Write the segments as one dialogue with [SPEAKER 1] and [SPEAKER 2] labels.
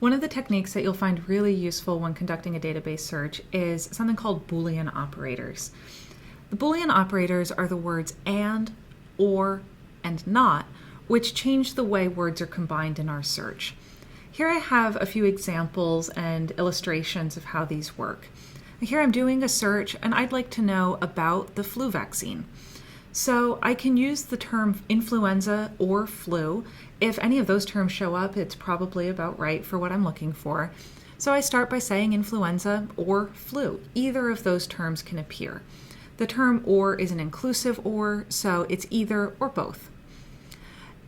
[SPEAKER 1] One of the techniques that you'll find really useful when conducting a database search is something called Boolean operators. The Boolean operators are the words and, or, and not, which change the way words are combined in our search. Here I have a few examples and illustrations of how these work. Here I'm doing a search and I'd like to know about the flu vaccine. So I can use the term influenza or flu. If any of those terms show up, it's probably about right for what I'm looking for. So I start by saying influenza or flu. Either of those terms can appear. The term or is an inclusive or, so it's either or both.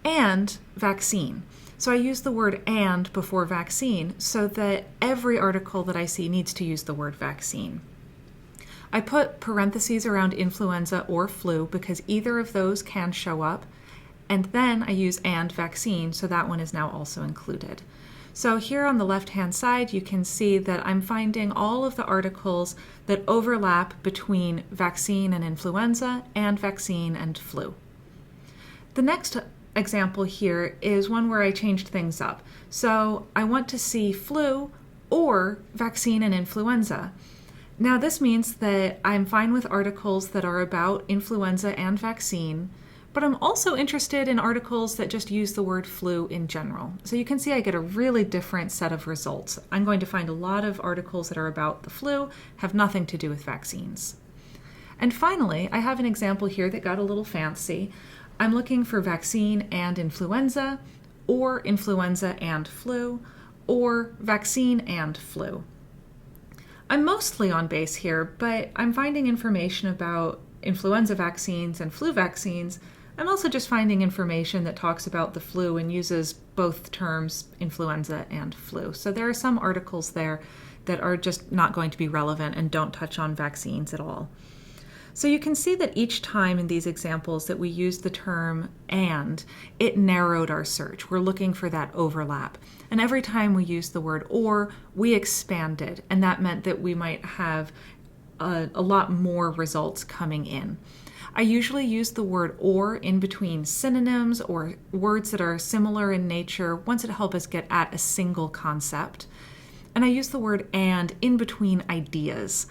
[SPEAKER 1] And vaccine. So I use the word and before vaccine so that every article that I see needs to use the word vaccine. I put parentheses around influenza or flu because either of those can show up, and then I use and vaccine, so that one is now also included. So here on the left-hand side, you can see that I'm finding all of the articles that overlap between vaccine and influenza and vaccine and flu. The next example here is one where I changed things up. So I want to see flu or vaccine and influenza. Now this means that I'm fine with articles that are about influenza and vaccine, but I'm also interested in articles that just use the word flu in general. So you can see I get a really different set of results. I'm going to find a lot of articles that are about the flu, have nothing to do with vaccines. And finally, I have an example here that got a little fancy. I'm looking for vaccine and influenza, or influenza and flu, or vaccine and flu. I'm mostly on base here, but I'm finding information about influenza vaccines and flu vaccines. I'm also just finding information that talks about the flu and uses both terms, influenza and flu. So there are some articles there that are just not going to be relevant and don't touch on vaccines at all. So you can see that each time in these examples that we used the term and, it narrowed our search. We're looking for that overlap. And every time we used the word or, we expanded, and that meant that we might have a lot more results coming in. I usually use the word or in between synonyms or words that are similar in nature once it helps us get at a single concept. And I use the word and in between ideas.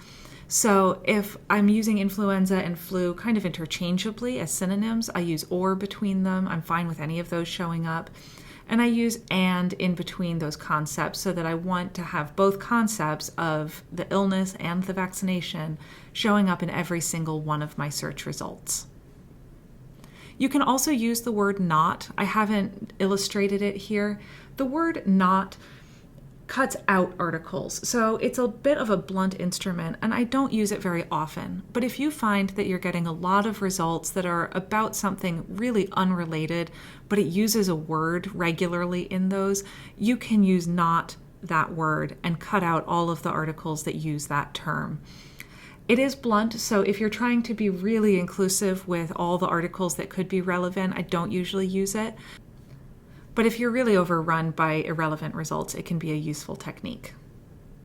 [SPEAKER 1] So if I'm using influenza and flu kind of interchangeably as synonyms, I use or between them. I'm fine with any of those showing up. And I use and in between those concepts so that I want to have both concepts of the illness and the vaccination showing up in every single one of my search results. You can also use the word not. I haven't illustrated it here. The word not cuts out articles. So it's a bit of a blunt instrument and I don't use it very often. But if you find that you're getting a lot of results that are about something really unrelated, but it uses a word regularly in those, you can use not that word and cut out all of the articles that use that term. It is blunt, so if you're trying to be really inclusive with all the articles that could be relevant, I don't usually use it. But if you're really overrun by irrelevant results, it can be a useful technique.